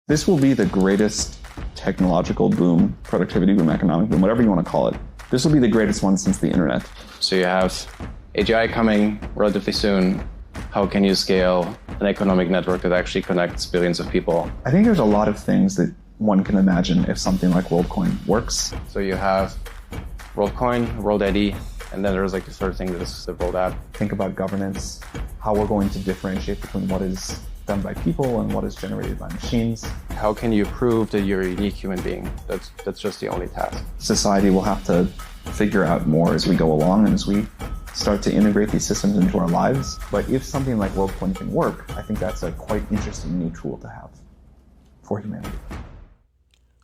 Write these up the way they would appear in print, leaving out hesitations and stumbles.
This will be the greatest technological boom, productivity boom, economic boom, whatever you want to call it. This will be the greatest one since the internet. So you have AGI coming relatively soon. How can you scale an economic network that actually connects billions of people? I think there's a lot of things that one can imagine if something like WorldCoin works. So you have WorldCoin, World ID, and then there's like this sort of thing that is the World app. Think about governance, how we're going to differentiate between what is done by people and what is generated by machines. How can you prove that you're a unique human being? That's just the only task. Society will have to figure out more as we go along and as we start to integrate these systems into our lives. But if something like WorldCoin can work, I think that's a quite interesting new tool to have for humanity.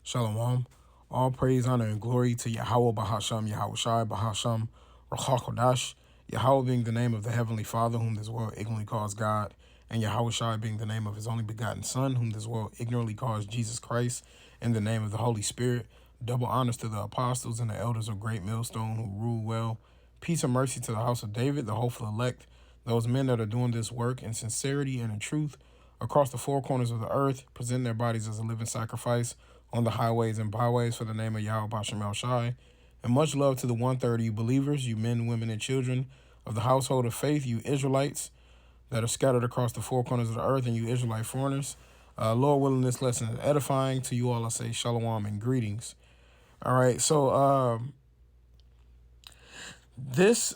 Shalom. All praise, honor, and glory to Yahweh Bahasham, Yahweh Shai Bahasham, Rachakodash, Yahweh being the name of the Heavenly Father, whom this world ignorantly calls God, and Yahweh Shai being the name of his only begotten Son, whom this world ignorantly calls Jesus Christ, in the name of the Holy Spirit. Double honors to the apostles and the elders of Great Millstone who rule well. Peace and mercy to the house of David, the hopeful elect, those men that are doing this work in sincerity and in truth across the four corners of the earth, present their bodies as a living sacrifice on the highways and byways for the name of Yahweh Bashem El Shai. And much love to the 130 you believers, you men, women, and children of the household of faith, you Israelites that are scattered across the four corners of the earth, and you Israelite foreigners. Lord willing, this lesson is edifying. To you all I say shalom and greetings. All right, so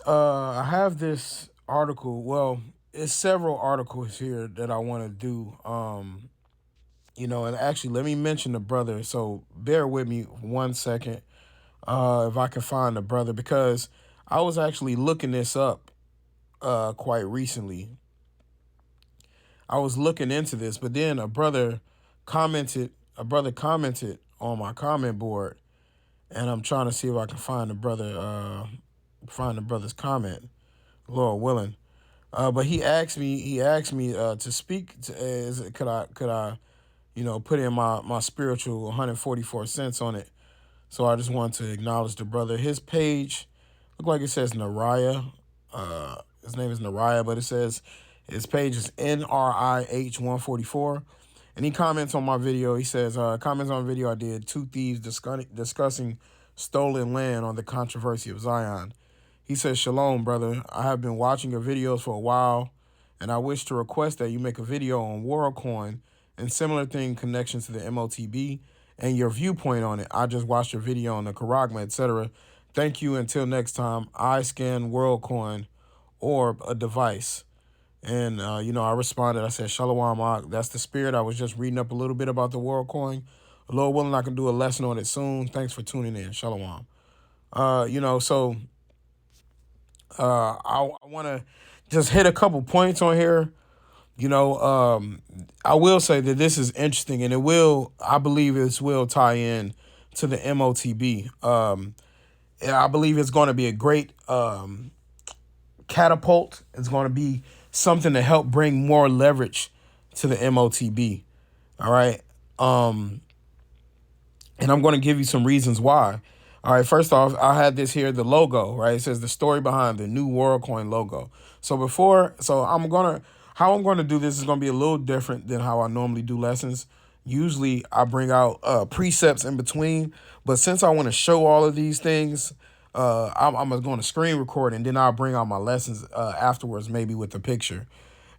I have this article. Well, it's several articles here that I want to do. And actually, let me mention the brother. So bear with me 1 second, if I can find the brother, because I was actually looking this up quite recently. I was looking into this, but then a brother commented on my comment board, and I'm trying to see if I can find the brother's comment, Lord willing. But he asked me to speak. Could I, put in my spiritual 144 cents on it? So I just want to acknowledge the brother. His page look like it says Nariah. His name is Nariah, but it says his page is NRIH144. And he comments on my video. He says, comments on a video I did, two thieves discussing stolen land on the controversy of Zion. He says, Shalom, brother. I have been watching your videos for a while, and I wish to request that you make a video on WorldCoin and similar thing connections to the MOTB and your viewpoint on it. I just watched your video on the Karagma, etc. Thank you. Until next time, I scan WorldCoin orb a device. And, I responded. I said, Shalom, that's the spirit. I was just reading up a little bit about the WorldCoin. Lord willing, I can do a lesson on it soon. Thanks for tuning in. Shalom. I want to just hit a couple points on here. I will say that this is interesting, and I believe it will tie in to the MOTB. I believe it's going to be a great catapult. It's going to be something to help bring more leverage to the MOTB. All right. And I'm going to give you some reasons why. All right. First off, I had this here, the logo, right? It says the story behind the new WorldCoin logo. How I'm going to do this is going to be a little different than how I normally do lessons. Usually I bring out precepts in between, but since I want to show all of these things, I'm going to screen record, and then I'll bring out my lessons afterwards, maybe with the picture.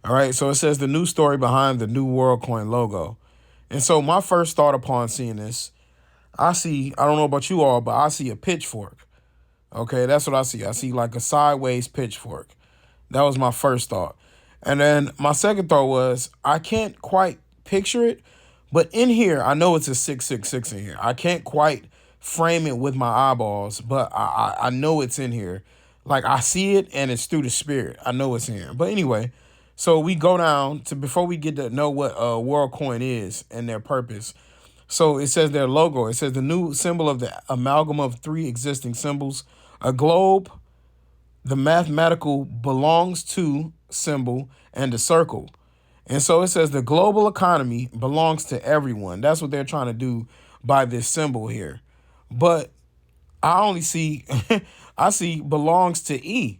All right. So it says the new story behind the new WorldCoin logo. And so my first thought upon seeing this, I don't know about you all, but I see a pitchfork. Okay. That's what I see. I see like a sideways pitchfork. That was my first thought. And then my second thought was, I can't quite picture it, but in here, I know it's a 666 in here. I can't quite frame it with my eyeballs, but I know it's in here. Like I see it, and it's through the spirit. I know it's in here. But anyway, so we go down to, before we get to know what WorldCoin is and their purpose. So it says their logo. It says the new symbol of the amalgam of three existing symbols, a globe, the mathematical belongs to symbol, and the circle. And so it says the global economy belongs to everyone. That's what they're trying to do by this symbol here. But I only see, I see belongs to E.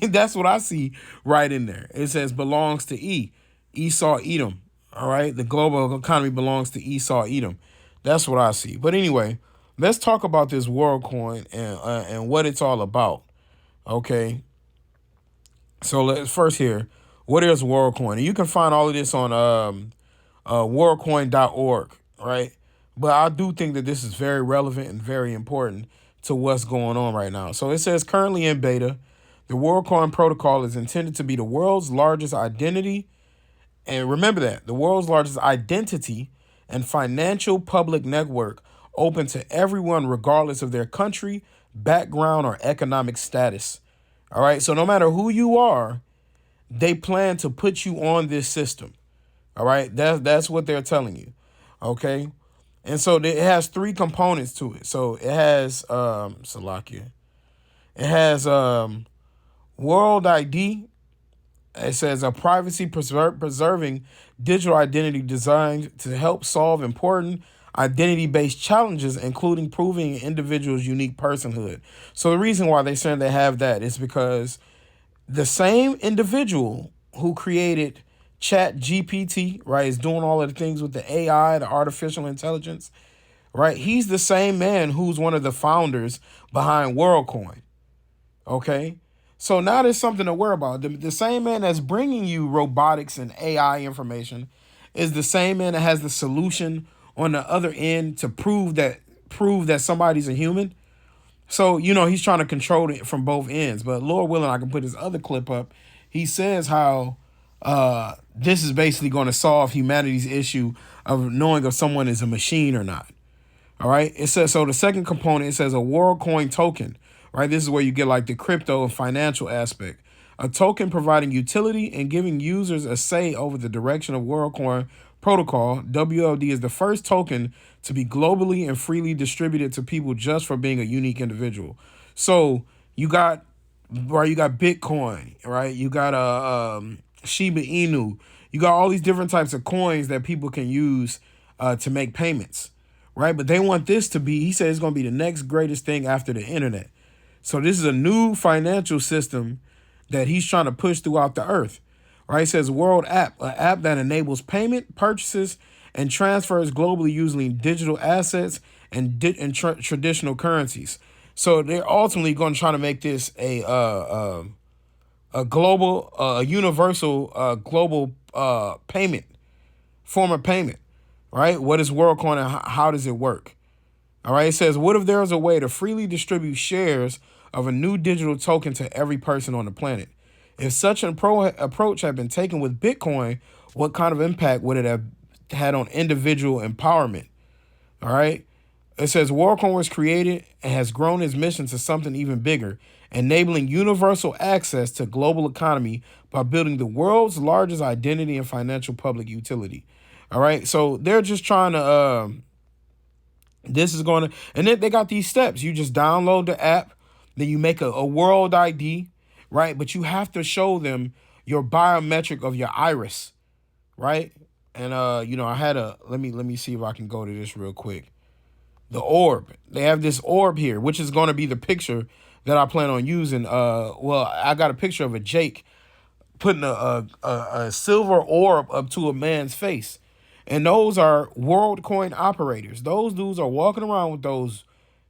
That's what I see right in there. It says belongs to E. Esau, Edom. All right, the global economy belongs to Esau, Edom. That's what I see. But anyway, let's talk about this WorldCoin and what it's all about. Okay, so let's first here. What is WorldCoin? And you can find all of this on worldcoin.org, right? But I do think that this is very relevant and very important to what's going on right now. So it says currently in beta, the WorldCoin protocol is intended to be the world's largest identity. And remember that the world's largest identity and financial public network open to everyone, regardless of their country, background, or economic status. All right. So no matter who you are, they plan to put you on this system. All right. That's what they're telling you. OK. And so it has three components to it. So it has Salakia. It has World ID. It says a privacy preserving digital identity designed to help solve important identity-based challenges, including proving an individual's unique personhood. So the reason why they're saying they have that is because the same individual who created Chat GPT, right, is doing all of the things with the AI, the artificial intelligence, right? He's the same man who's one of the founders behind WorldCoin. Okay. So now there's something to worry about. The same man that's bringing you robotics and AI information is the same man that has the solution on the other end to prove that somebody's a human. So, he's trying to control it from both ends. But Lord willing, I can put his other clip up. He says how this is basically going to solve humanity's issue of knowing if someone is a machine or not. All right. It says, so the second component, it says a WorldCoin token. Right, this is where you get like the crypto and financial aspect. A token providing utility and giving users a say over the direction of WorldCoin protocol. WLD is the first token to be globally and freely distributed to people just for being a unique individual. So you got Bitcoin, right? You got Shiba Inu. You got all these different types of coins that people can use to make payments, right? But they want this to be, he said it's going to be the next greatest thing after the internet. So this is a new financial system that he's trying to push throughout the earth, right? It says World App, an app that enables payment, purchases, and transfers globally using digital assets and traditional currencies. So they're ultimately going to try to make this a global, universal, global payment, form of payment, right? What is WorldCoin and how does it work? All right. It says, what if there is a way to freely distribute shares of a new digital token to every person on the planet? If such an approach had been taken with Bitcoin, what kind of impact would it have had on individual empowerment? All right. It says WorldCoin was created and has grown its mission to something even bigger, enabling universal access to global economy by building the world's largest identity and financial public utility. All right. So they're just trying to, this is going to, and then they got these steps. You just download the app, then you make a world ID, right? But you have to show them your biometric of your iris, right? And I had let me see if I can go to this real quick. The orb. They have this orb here, which is going to be the picture that I plan on using. I got a picture of a Jake putting a silver orb up to a man's face. And those are WorldCoin operators. Those dudes are walking around with those.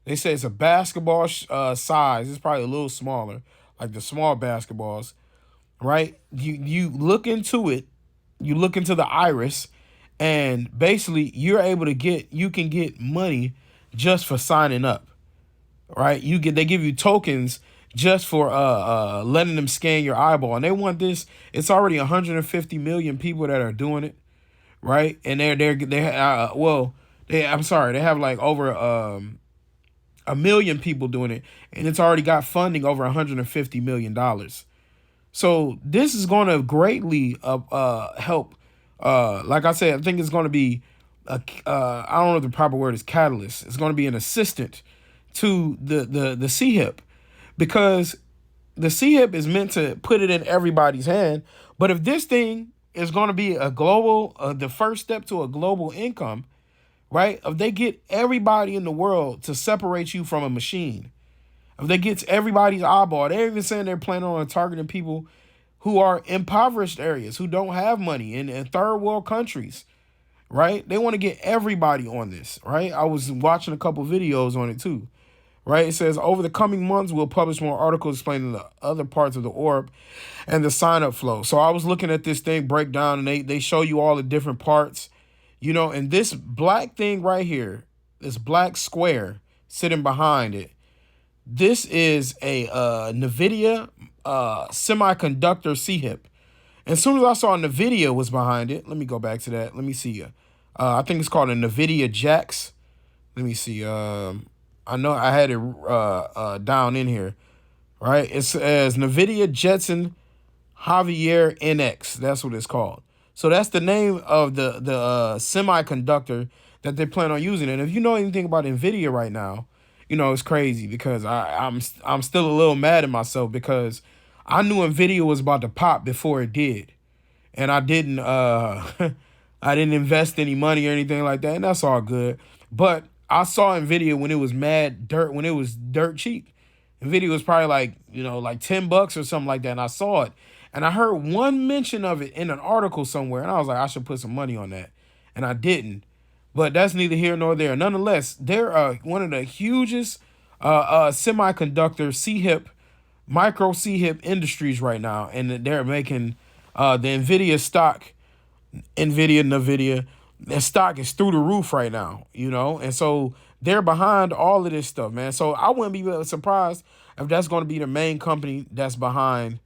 They say it's a basketball size. It's probably a little smaller, like the small basketballs, right? You look into it. You look into the iris, and basically you can get money just for signing up, right? They give you tokens just for letting them scan your eyeball, and they want this. It's already 150 million people that are doing it, right? And they have like over a million people doing it, and it's already got funding over $150 million. So this is going to greatly help. Like I said, I think it's going to be, I don't know if the proper word is catalyst. It's going to be an assistant to the CHIP, because the CHIP is meant to put it in everybody's hand. But if this thing is going to be a global, the first step to a global income, right? If they get everybody in the world to separate you from a machine, if they get everybody's eyeball, they're even saying they're planning on targeting people who are impoverished areas, who don't have money in third world countries, right? They want to get everybody on this, right? I was watching a couple videos on it too, right? It says, over the coming months, we'll publish more articles explaining the other parts of the orb and the sign-up flow. So I was looking at this thing breakdown, and they show you all the different parts, you know, and this black thing right here, this black square sitting behind it, this is a NVIDIA semiconductor C-HIP. And as soon as I saw NVIDIA was behind it, let me go back to that. Let me see. I think it's called a NVIDIA JAX. Let me see. I know I had it down in here, right? It says NVIDIA Jetson Javier NX. That's what it's called. So that's the name of the semiconductor that they plan on using. And if you know anything about NVIDIA right now, you know, it's crazy because I'm still a little mad at myself because I knew NVIDIA was about to pop before it did. And I didn't I didn't invest any money or anything like that, and that's all good. But I saw NVIDIA when it was when it was dirt cheap. NVIDIA was probably like, you know, like $10 or something like that, and I saw it. And I heard one mention of it in an article somewhere, and I was like, I should put some money on that. And I didn't. But that's neither here nor there. Nonetheless, they're one of the hugest semiconductor C-HIP, micro C-HIP industries right now. And they're making the NVIDIA stock, NVIDIA, their stock is through the roof right now, you know? And so they're behind all of this stuff, man. So I wouldn't be surprised if that's going to be the main company that's behind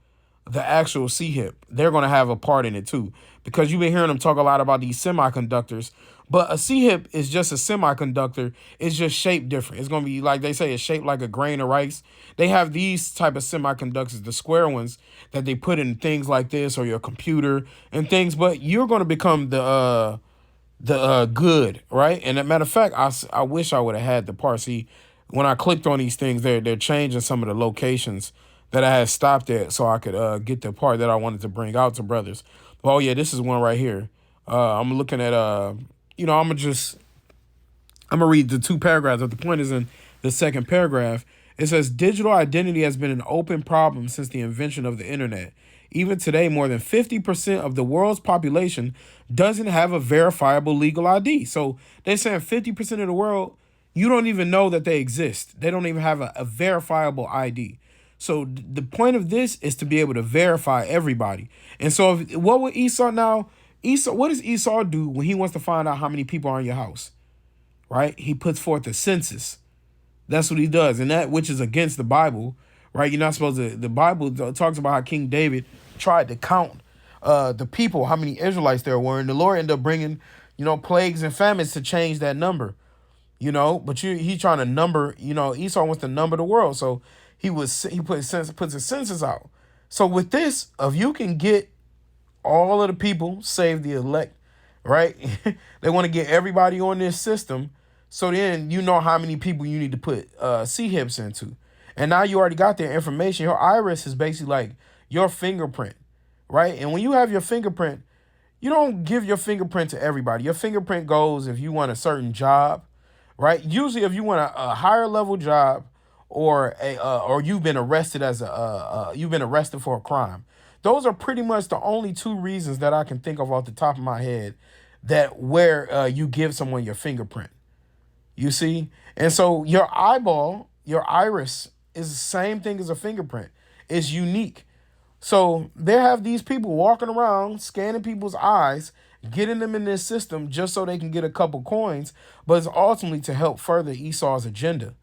the actual C-HIP. They're going to have a part in it too, because you've been hearing them talk a lot about these semiconductors. But a C-HIP is just a semiconductor. It's just shaped different. It's going to be, like they say, it's shaped like a grain of rice. They have these type of semiconductors, the square ones, that they put in things like this or your computer and things. But you're going to become the good, right? And as a matter of fact, I wish I would have had the part. See, when I clicked on these things, they're changing some of the locations that I had stopped at so I could get the part that I wanted to bring out to brothers. Oh, yeah, this is one right here. I'm looking at... you know, I'm going to read the two paragraphs, but the point is in the second paragraph. It says, digital identity has been an open problem since the invention of the internet. Even today, more than 50% of the world's population doesn't have a verifiable legal ID. So they're saying 50% of the world, you don't even know that they exist. They don't even have a verifiable ID. So the point of this is to be able to verify everybody. And so what would Esau now... what does Esau do when he wants to find out how many people are in your house? Right? He puts forth a census. That's what he does. And that, which is against the Bible, right? You're not supposed to, the Bible talks about how King David tried to count the people, how many Israelites there were. And the Lord ended up bringing, you know, plagues and famines to change that number, you know, but he's trying to number, you know, Esau wants to number the world. So he puts a census out. So with this, if you can get all of the people, save the elect, right? They want to get everybody on this system. So then you know how many people you need to put C-HIPs into. And now you already got their information. Your iris is basically like your fingerprint, right? And when you have your fingerprint, you don't give your fingerprint to everybody. Your fingerprint goes if you want a certain job, right? Usually if you want a higher level job or you've been arrested you've been arrested for a crime. Those are pretty much the only two reasons that I can think of off the top of my head that where you give someone your fingerprint. You see? And so your eyeball, your iris is the same thing as a fingerprint. It's unique. So they have these people walking around, scanning people's eyes, getting them in this system just so they can get a couple coins, but it's ultimately to help further Esau's agenda.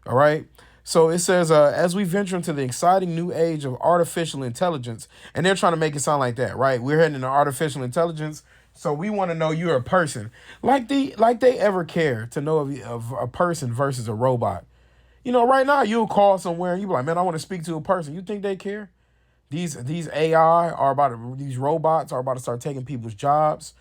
All right? So it says, as we venture into the exciting new age of artificial intelligence, and they're trying to make it sound like that, right? We're heading into artificial intelligence, so we want to know you're a person. Like they ever care to know of a person versus a robot. You know, right now you'll call somewhere and you be like, man, I want to speak to a person. You think they care? These these robots are about to start taking people's jobs.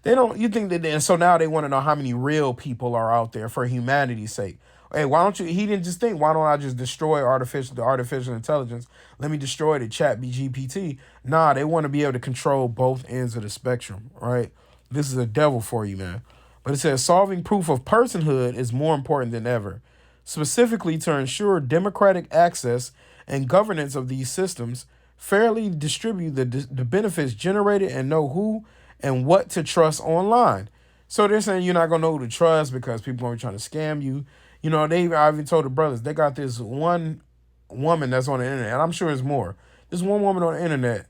They don't. You think that? And so now they want to know how many real people are out there for humanity's sake. Hey, why don't you? He didn't just think, why don't I just destroy the artificial intelligence? Let me destroy the chat GPT. Nah, they want to be able to control both ends of the spectrum, right? This is a devil for you, man. But it says solving proof of personhood is more important than ever, specifically to ensure democratic access and governance of these systems. fairly distribute the benefits generated, and know who and what to trust online. So they're saying you're not gonna know who to trust because people are trying to scam you. You know, I even told the brothers they got this one woman that's on the internet, and I'm sure it's more. This one woman on the internet,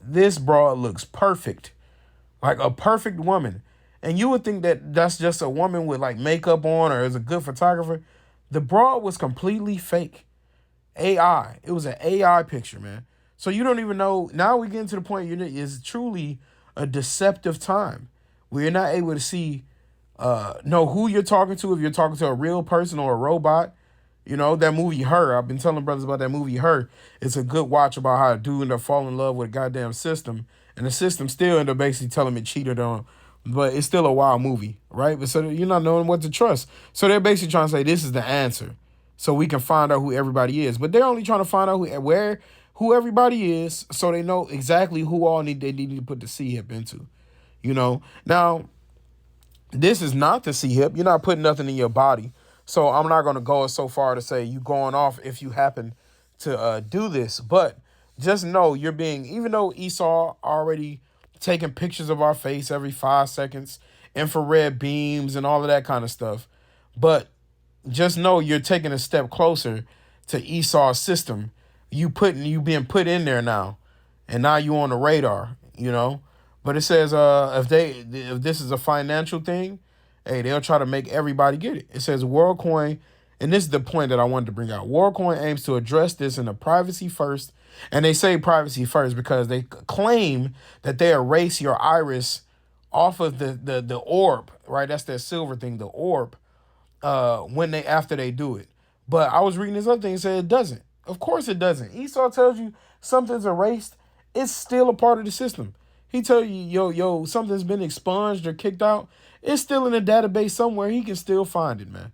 this broad looks perfect, like a perfect woman. And you would think that that's just a woman with like makeup on or is a good photographer. The broad was completely fake. AI. It was an AI picture, man. So you don't even know. Now we get to the point it's truly a deceptive time where you're not able to know who you're talking to, if you're talking to a real person or a robot. You know, that movie Her, I've been telling brothers about that movie Her. It's a good watch about how a dude ended up falling in love with a goddamn system. And the system still ended up basically telling him it cheated on him. But it's still a wild movie, right? But so you're not knowing what to trust. So they're basically trying to say this is the answer. So we can find out who everybody is. But they're only trying to find out who everybody is so they know exactly who all they need to put the C-hip into. You know? Now, this is not the C-hip. You're not putting nothing in your body. So I'm not going to go so far to say you going off if you happen to do this. But just know you're being, even though Esau already taking pictures of our face every 5 seconds, infrared beams and all of that kind of stuff. But just know you're taking a step closer to Esau's system. You being put in there now. And now you on the radar, you know. But it says if this is a financial thing, hey, they'll try to make everybody get it. It says WorldCoin, and this is the point that I wanted to bring out. WorldCoin aims to address this in a privacy first, and they say privacy first because they claim that they erase your iris off of the orb, right? That's that silver thing, the orb, after they do it. But I was reading this other thing and said it doesn't. Of course it doesn't. Esau tells you something's erased, it's still a part of the system. He tell you, something's been expunged or kicked out. It's still in a database somewhere. He can still find it, man.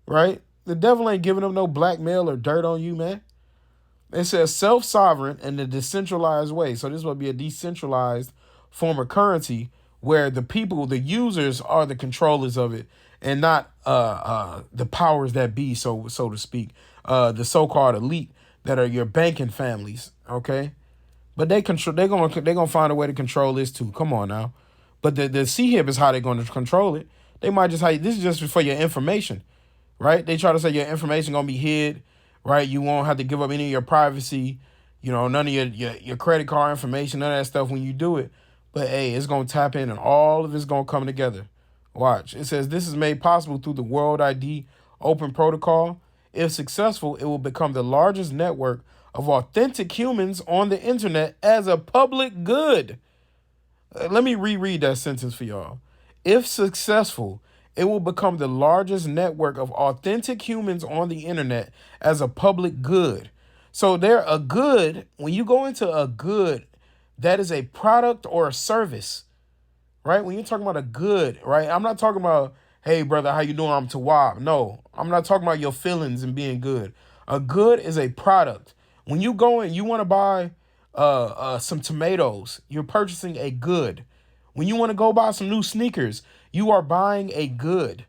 Right? The devil ain't giving him no blackmail or dirt on you, man. It says self-sovereign in a decentralized way. So this will be a decentralized form of currency where the people, the users, are the controllers of it, and not the powers that be, so to speak. The so-called elite that are your banking families. Okay. But they're gonna find a way to control this too. Come on now. But the C-hip is how they're gonna control it. They might just this is just for your information, right? They try to say your information gonna be hid, right? You won't have to give up any of your privacy, you know, none of your credit card information, none of that stuff when you do it. But hey, it's gonna tap in and all of it's gonna come together. Watch. It says this is made possible through the World ID Open Protocol. If successful, it will become the largest network of authentic humans on the internet as a public good. Let me reread that sentence for y'all. If successful, it will become the largest network of authentic humans on the internet as a public good. So they're a good. When you go into a good, that is a product or a service, right? When you're talking about a good, right? I'm not talking about, hey, brother, how you doing? I'm Tawab. No, I'm not talking about your feelings and being good. A good is a product. When you go in, you want to buy some tomatoes, you're purchasing a good. When you want to go buy some new sneakers, you are buying a good,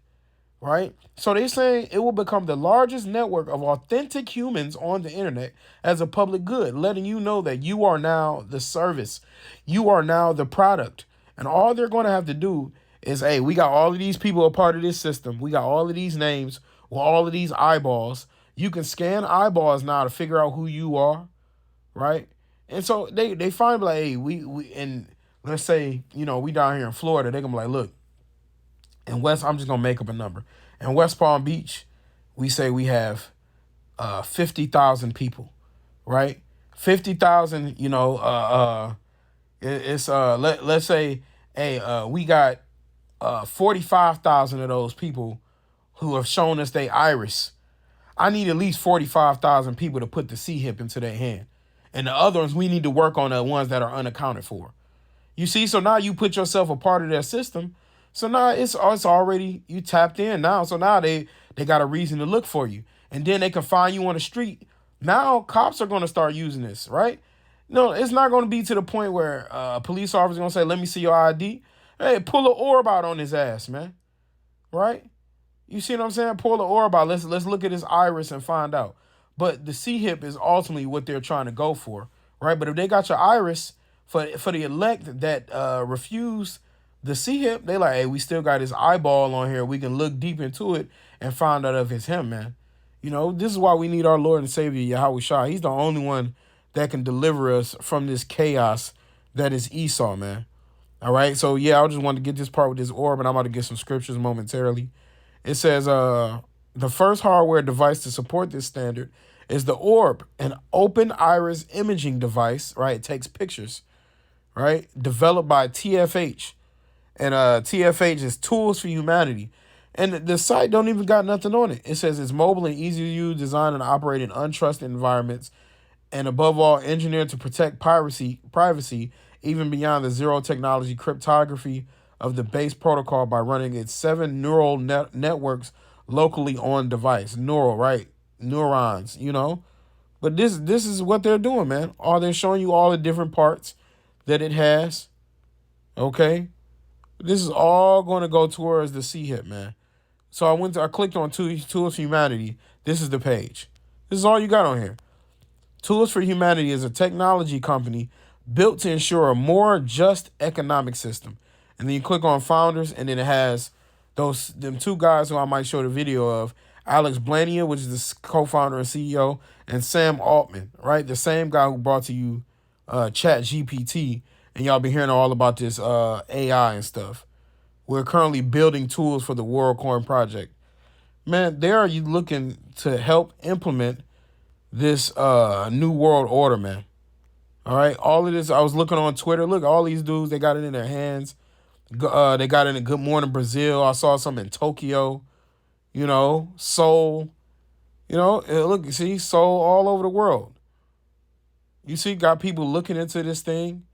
right? So they're saying it will become the largest network of authentic humans on the internet as a public good, letting you know that you are now the service. You are now the product. And all they're going to have to do is, hey, we got all of these people a part of this system. We got all of these names with all of these eyeballs. You can scan eyeballs now to figure out who you are, right? And so they find like, hey, we and let's say, you know, we down here in Florida, they're gonna be like, look, in West, I'm just gonna make up a number. In West Palm Beach, we say we have 50,000 people, right? 50,000, you know, let's say, hey, we got 45,000 of those people who have shown us their iris. I need at least 45,000 people to put the C-hip into their hand. And the other ones, we need to work on the ones that are unaccounted for. You see, so now you put yourself a part of their system. So now it's already, you tapped in now. So now they got a reason to look for you. And then they can find you on the street. Now cops are going to start using this, right? No, it's not going to be to the point where a police officer is going to say, let me see your ID. Hey, pull an orb out on his ass, man. Right? You see what I'm saying? Pull the orb out. Let's look at his iris and find out. But the C-hip is ultimately what they're trying to go for, right? But if they got your iris for the elect that refuse the CHIP, they like, hey, we still got his eyeball on here. We can look deep into it and find out if it's him, man. You know, this is why we need our Lord and Savior, Yahweh Shah. He's the only one that can deliver us from this chaos that is Esau, man. All right, so yeah, I just wanted to get this part with this orb, and I'm about to get some scriptures momentarily. It says, the first hardware device to support this standard is the orb, an open iris imaging device, right? It takes pictures, right? Developed by TFH. And TFH is Tools for Humanity. And the site don't even got nothing on it. It says it's mobile and easy to use, designed and operate in untrusted environments, and above all, engineered to protect privacy, even beyond the zero technology cryptography of the base protocol by running its 7 neural networks locally on device. Neural, right? Neurons, you know? But this is what they're doing, man. They're showing you all the different parts that it has. Okay? This is all going to go towards the C-hip, man. So I clicked on Tools for Humanity. This is the page. This is all you got on here. Tools for Humanity is a technology company built to ensure a more just economic system. And then you click on founders, and then it has them 2 guys who I might show the video of, Alex Blania, which is the co-founder and CEO, and Sam Altman, right? The same guy who brought to you Chat GPT, and y'all be hearing all about this AI and stuff. We're currently building tools for the WorldCoin project. Man, there are you looking to help implement this new world order, man. All right, all of this, I was looking on Twitter. Look, all these dudes, they got it in their hands. They got it in Good Morning Brazil. I saw some in Tokyo, you know, Seoul. You know, look, you see, Seoul all over the world. You see, got people looking into this thing.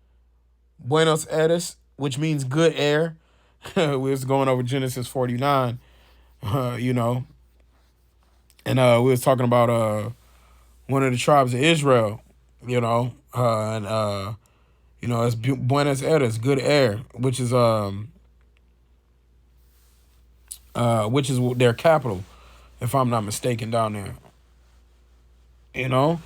Buenos Aires, which means good air. We was going over Genesis 49, you know. And we was talking about one of the tribes of Israel, you know, you know, it's Buenos Aires, good air, which is their capital, if I'm not mistaken, down there. You know,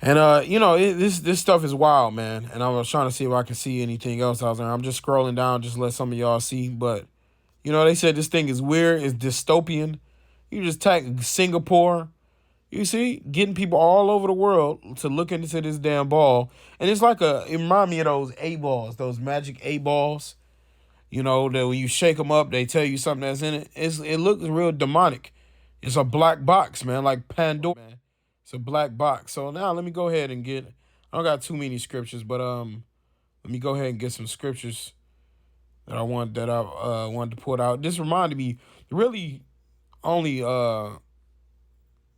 and you know, this stuff is wild, man. And I was trying to see if I can see anything else out there. I'm just scrolling down, just let some of y'all see. But you know, they said this thing is weird, it's dystopian. You just tag Singapore. You see, getting people all over the world to look into this damn ball. And it's like it reminds me of those 8 balls, those magic 8 balls. You know, that when you shake them up, they tell you something that's in it. It looks real demonic. It's a black box, man, like Pandora, man. It's a black box. So now let me go ahead and I don't got too many scriptures, but let me go ahead and get some scriptures that I wanted to put out. This reminded me really only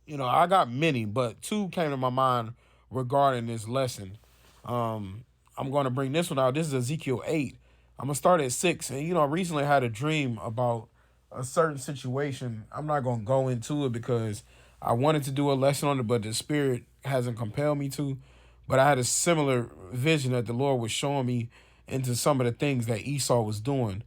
you know, I got many, but 2 came to my mind regarding this lesson. I'm going to bring this one out. This is Ezekiel 8. I'm going to start at 6. And, you know, I recently had a dream about a certain situation. I'm not going to go into it because I wanted to do a lesson on it, but the Spirit hasn't compelled me to. But I had a similar vision that the Lord was showing me into some of the things that Esau was doing,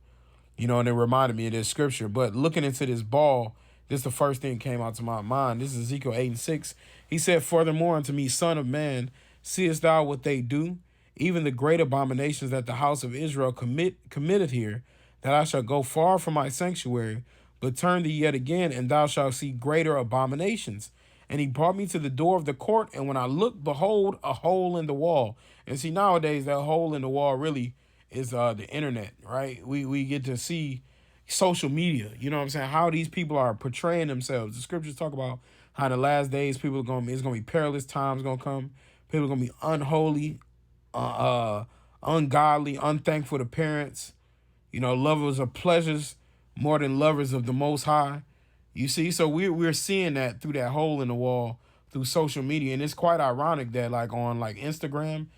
you know, and it reminded me of this scripture. But looking into this ball, this is the first thing that came out to my mind. This is Ezekiel 8 and 6. He said, furthermore unto me, son of man, seest thou what they do? Even the great abominations that the house of Israel committed here, that I shall go far from my sanctuary, but turn thee yet again, and thou shalt see greater abominations. And he brought me to the door of the court, and when I looked, behold, a hole in the wall. And see, nowadays, that hole in the wall really is the internet, right? We get to see social media, you know what I'm saying? How these people are portraying themselves. The scriptures talk about how the last days it's gonna be perilous times gonna come. People are gonna be unholy, ungodly, unthankful to parents, you know, lovers of pleasures more than lovers of the Most High. You see, so we're seeing that through that hole in the wall through social media, and it's quite ironic that like on like Instagram,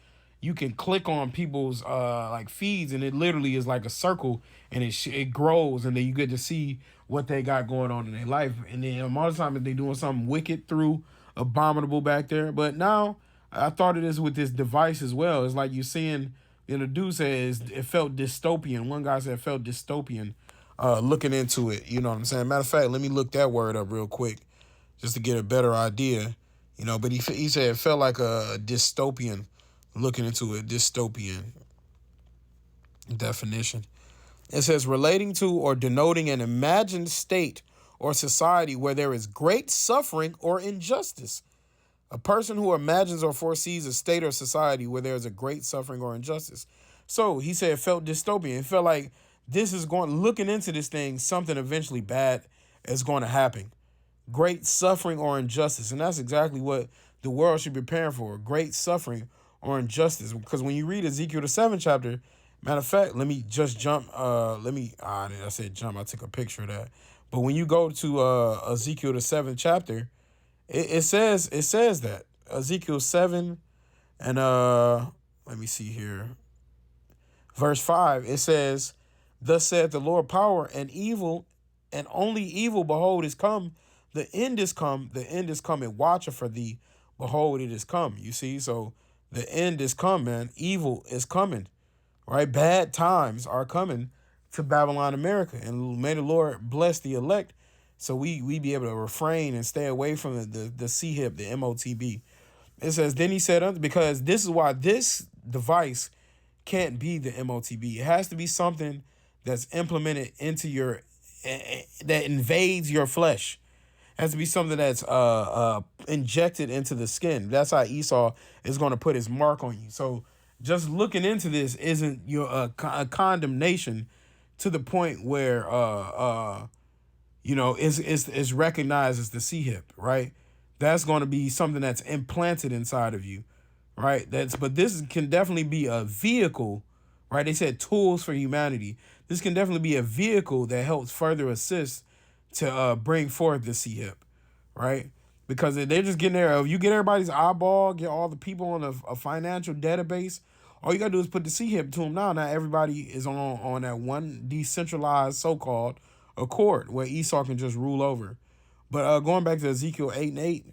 you can click on people's like feeds, and it literally is like a circle, and it grows, and then you get to see what they got going on in their life. And then a lot of times they doing something wicked through abominable back there. But now I thought it is with this device as well. It's like you're seeing, you know, the dude says it felt dystopian. One guy said it felt dystopian looking into it. You know what I'm saying? Matter of fact, let me look that word up real quick just to get a better idea. You know, but he said it felt like a dystopian looking into a dystopian definition. It says relating to or denoting an imagined state or society where there is great suffering or injustice. A person who imagines or foresees a state or society where there is a great suffering or injustice. So he said it felt dystopian. It felt like this is going, looking into this thing, something eventually bad is going to happen. Great suffering or injustice. And that's exactly what the world should be preparing for. Great suffering or injustice. Because when you read Ezekiel the 7th chapter, matter of fact, let me just jump. I said jump. I took a picture of that. But when you go to Ezekiel the 7th chapter, it says that Ezekiel 7 and let me see here. Verse 5, it says, thus saith the Lord, power and evil, and only evil, behold, is come. The end is come. The end is come, and watcher for thee. Behold, it is come. You see, so the end is come, man. Evil is coming, right? Bad times are coming to Babylon, America. And may the Lord bless the elect so we be able to refrain and stay away from the CHIP, the MOTB. It says, then he said, because this is why this device can't be the MOTB. It has to be something that's implemented into your, that invades your flesh. It has to be something that's injected into the skin. That's how Esau is going to put his mark on you. So just looking into this isn't your a condemnation to the point where is recognized as the CHIP, right? That's going to be something that's implanted inside of you, right? But this can definitely be a vehicle, right? They said tools for humanity. This can definitely be a vehicle that helps further assist to bring forth the CHIP, right? Because they're just getting there. If you get everybody's eyeball, get all the people on a financial database, all you got to do is put the CHIP to them now. Now everybody is on that one decentralized so-called accord where Esau can just rule over. But going back to Ezekiel 8:8,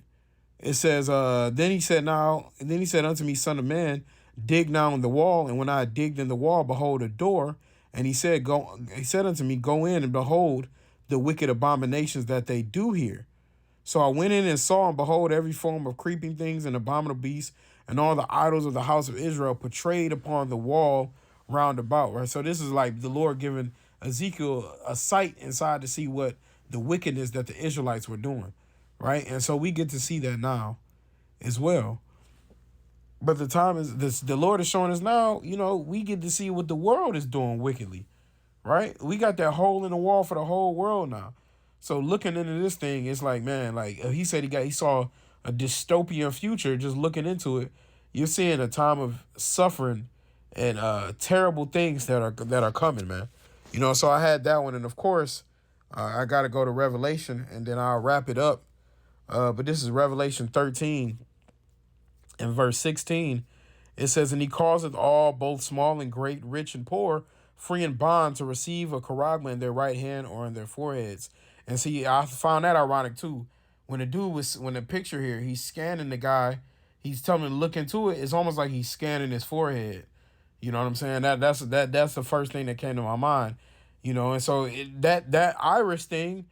it says, then he said unto me, son of man, dig now in the wall. And when I digged in the wall, behold, a door. And he said unto me, go in and behold the wicked abominations that they do here. So I went in and saw, and behold, every form of creeping things and abominable beasts and all the idols of the house of Israel portrayed upon the wall round about, right? So this is like the Lord giving Ezekiel a sight inside to see what the wickedness that the Israelites were doing, right? And so we get to see that now as well. But the time is this, the Lord is showing us now, we get to see what the world is doing wickedly, right? We got that hole in the wall for the whole world now. So looking into this thing, it's like, man, like he said he saw a dystopian future. Just looking into it, you're seeing a time of suffering and terrible things that are coming, man. So I had that one, and of course, I got to go to Revelation, and then I'll wrap it up. But this is Revelation 13 and verse 16. It says, and he causeth all, both small and great, rich and poor, free and bond, to receive a charagma in their right hand or in their foreheads. And see, I found that ironic too. When the picture here, he's scanning the guy, he's telling him to look into it. It's almost like he's scanning his forehead. You know what I'm saying? That's the first thing that came to my mind. And so that iris thing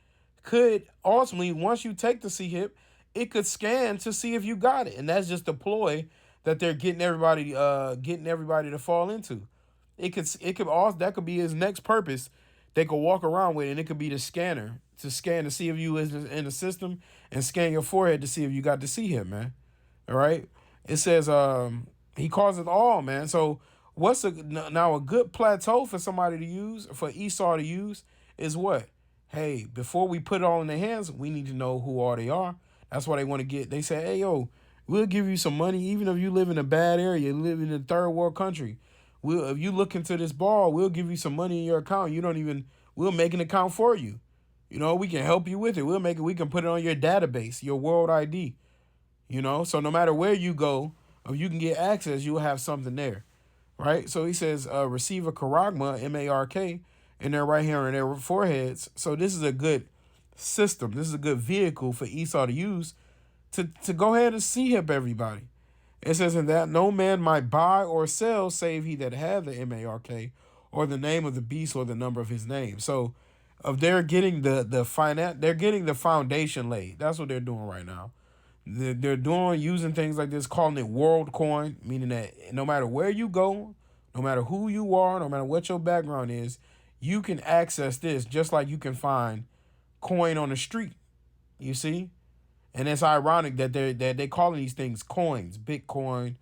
could ultimately, once you take the CHIP, it could scan to see if you got it, and that's just a ploy that they're getting everybody to fall into. That could be his next purpose. They could walk around with it, and it could be the scanner to scan to see if you is in the system, and scan your forehead to see if you got to see him, man. All right. It says he calls it all, man. So what's a good plateau for somebody to use, for Esau to use, is what? Hey, before we put it all in their hands, we need to know who all they are. That's why they want to get. They say, hey, yo, we'll give you some money, even if you live in a bad area, live in a third world country. If you look into this ball, we'll give you some money in your account. We'll make an account for you. We can help you with it. We can put it on your database, your world ID. So no matter where you go, if you can get access, you'll have something there. Right? So he says, receive a charagma, M-A-R-K, in their right hand and their foreheads. So this is a good system. This is a good vehicle for Esau to use to go ahead and see him, everybody. It says, in that no man might buy or sell save he that had the M-A-R-K, or the name of the beast, or the number of his name. So if they're getting they're getting the foundation laid. That's what they're doing right now. They're using things like this, calling it WorldCoin, meaning that no matter where you go, no matter who you are, no matter what your background is, you can access this just like you can find coin on the street. You see? And it's ironic that they're calling these things coins: Bitcoin,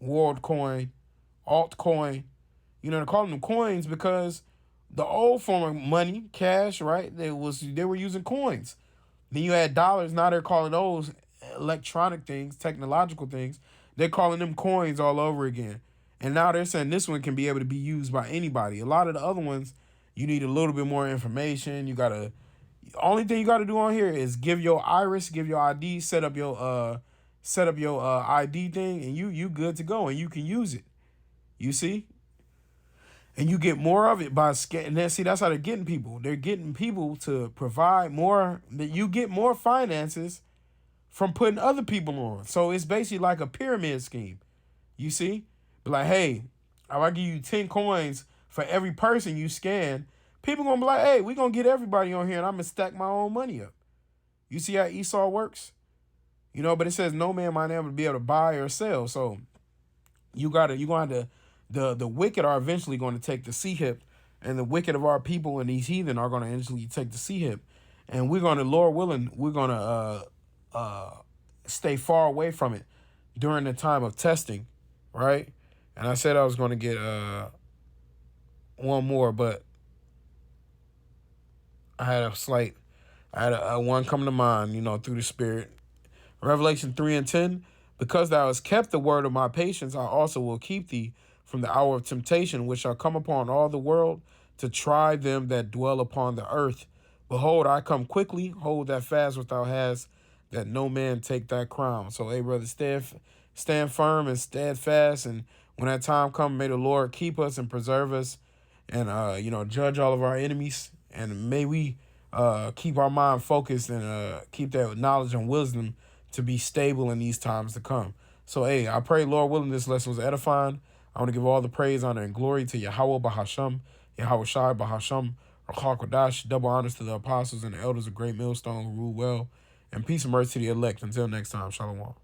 WorldCoin, altcoin. They're calling them coins because the old form of money, cash, right? They were using coins. Then you had dollars. Now they're calling those electronic things, technological things. They're calling them coins all over again. And now they're saying this one can be able to be used by anybody. A lot of the other ones, you need a little bit more information. Only thing you gotta do on here is give your iris, give your ID, set up your ID thing, and you good to go, and you can use it. You see? And you get more of it by scanning. That's how they're getting people. They're getting people to provide more. That you get more finances from putting other people on. So it's basically like a pyramid scheme. You see? But like, hey, if I give you 10 coins for every person you scan, people gonna be like, hey, we gonna get everybody on here, and I'm gonna stack my own money up. You see how Esau works? But it says no man might ever be able to buy or sell. So you're gonna have to. The wicked are eventually going to take the sea hip, and the wicked of our people and these heathen are going to eventually take the sea hip, and we're going to, Lord willing, we're going to stay far away from it during the time of testing, right? And I said I was going to get one more, but I had a one come to mind, through the Spirit. Revelation 3:10, because thou hast kept the word of my patience, I also will keep thee from the hour of temptation, which shall come upon all the world to try them that dwell upon the earth. Behold, I come quickly. Hold that fast which thou hast, that no man take thy crown. So, hey, brother, stand firm and steadfast. And when that time comes, may the Lord keep us and preserve us and, judge all of our enemies. And may we keep our mind focused and keep that knowledge and wisdom to be stable in these times to come. So, hey, I pray, Lord willing, this lesson was edifying. I want to give all the praise, honor, and glory to Yahweh Bahasham, Yahweh Shai Bahasham, Rakha Kodash, double honors to the apostles and the elders of Great Millstone who rule well, and peace and mercy to the elect. Until next time, Shalom.